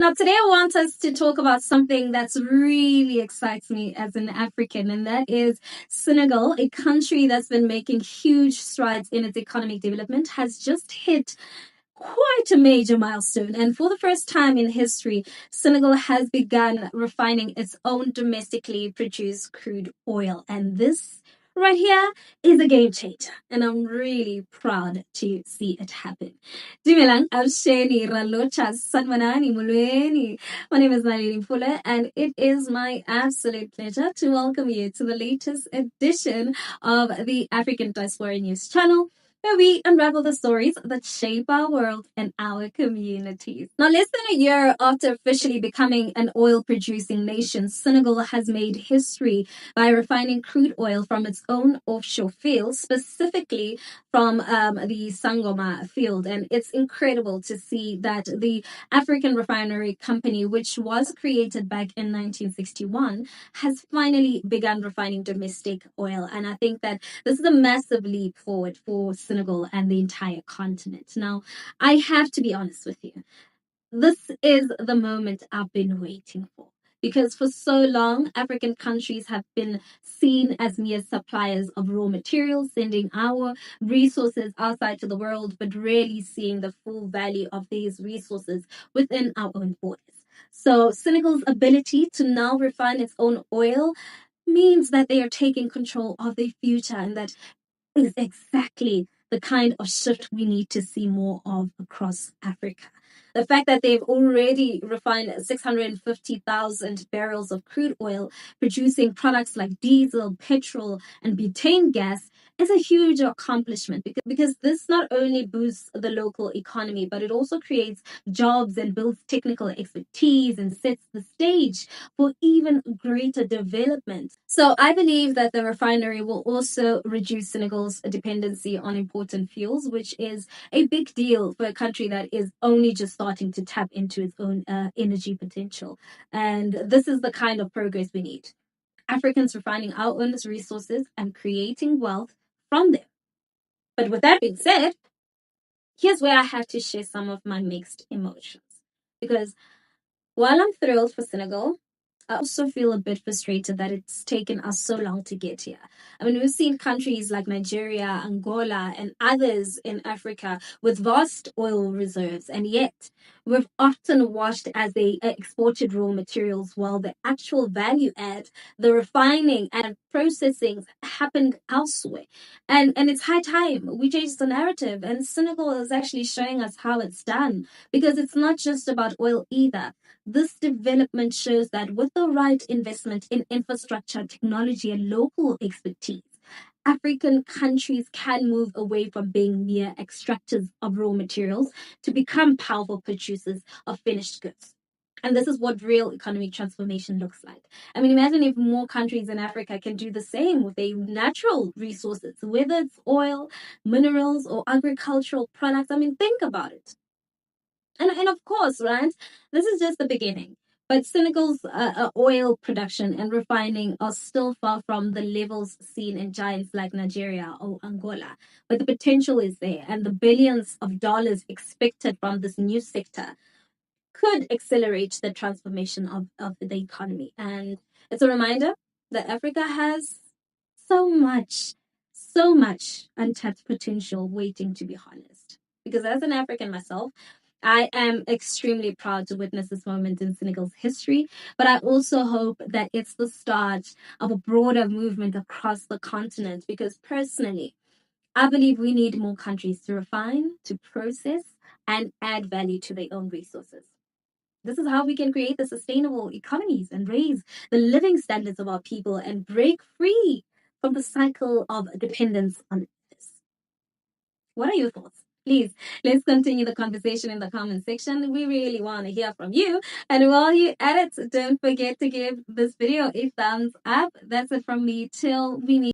Now, today I want us to talk about something that's really excites me as an African, and that is Senegal, a country that's been making huge strides in its economic development, has just hit quite a major milestone. And for the first time in history, Senegal has begun refining its own domestically produced crude oil. And this right here is a game changer. And I'm really proud to see it happen. Dumelang, Absheni, Ralocha, Sanmanani, Mulweni. My name is Naledi Mfoloe, and it is my absolute pleasure to welcome you to the latest edition of the African Diaspora News channel, where we unravel the stories that shape our world and our communities. Now, less than a year after officially becoming an oil-producing nation, Senegal has made history by refining crude oil from its own offshore fields, specifically from the Sangoma field. And it's incredible to see that the African Refinery Company, which was created back in 1961, has finally begun refining domestic oil. And I think that this is a massive leap forward for Senegal and the entire continent. Now, I have to be honest with you. This is the moment I've been waiting for. Because for so long, African countries have been seen as mere suppliers of raw materials, sending our resources outside to the world, but rarely seeing the full value of these resources within our own borders. So Senegal's ability to now refine its own oil means that they are taking control of their future, and that is exactly the kind of shift we need to see more of across Africa. The fact that they've already refined 650,000 barrels of crude oil, producing products like diesel, petrol, and butane gas, is a huge accomplishment because this not only boosts the local economy, but it also creates jobs and builds technical expertise and sets the stage for even greater development. So I believe that the refinery will also reduce Senegal's dependency on important fuels, which is a big deal for a country that is only just starting to tap into its own energy potential. And this is the kind of progress we need. Africans refining our own resources and creating wealth from them. But with that being said, here's where I have to share some of my mixed emotions. Because while I'm thrilled for Senegal, I also feel a bit frustrated that it's taken us so long to get here. I mean, we've seen countries like Nigeria, Angola, and others in Africa with vast oil reserves, and yet we've often watched as they exported raw materials while the actual value add, the refining and processing happened elsewhere. And it's high time we change the narrative, and Senegal is actually showing us how it's done, because it's not just about oil either. This development shows that with the right investment in infrastructure, technology, and local expertise, African countries can move away from being mere extractors of raw materials to become powerful producers of finished goods. And this is what real economic transformation looks like. I mean, imagine if more countries in Africa can do the same with their natural resources, whether it's oil, minerals, or agricultural products. I mean, think about it. And of course, right, this is just the beginning. But Senegal's oil production and refining are still far from the levels seen in giants like Nigeria or Angola. But the potential is there, and the billions of dollars expected from this new sector could accelerate the transformation of the economy. And it's a reminder that Africa has so much untapped potential waiting to be harnessed. Because as an African myself, I am extremely proud to witness this moment in Senegal's history, but I also hope that it's the start of a broader movement across the continent, because personally, I believe we need more countries to refine, to process, and add value to their own resources. This is how we can create the sustainable economies and raise the living standards of our people and break free from the cycle of dependence on this. What are your thoughts? Please, let's continue the conversation in the comment section. We really want to hear from you. And while you're at it, don't forget to give this video a thumbs up. That's it from me till we meet.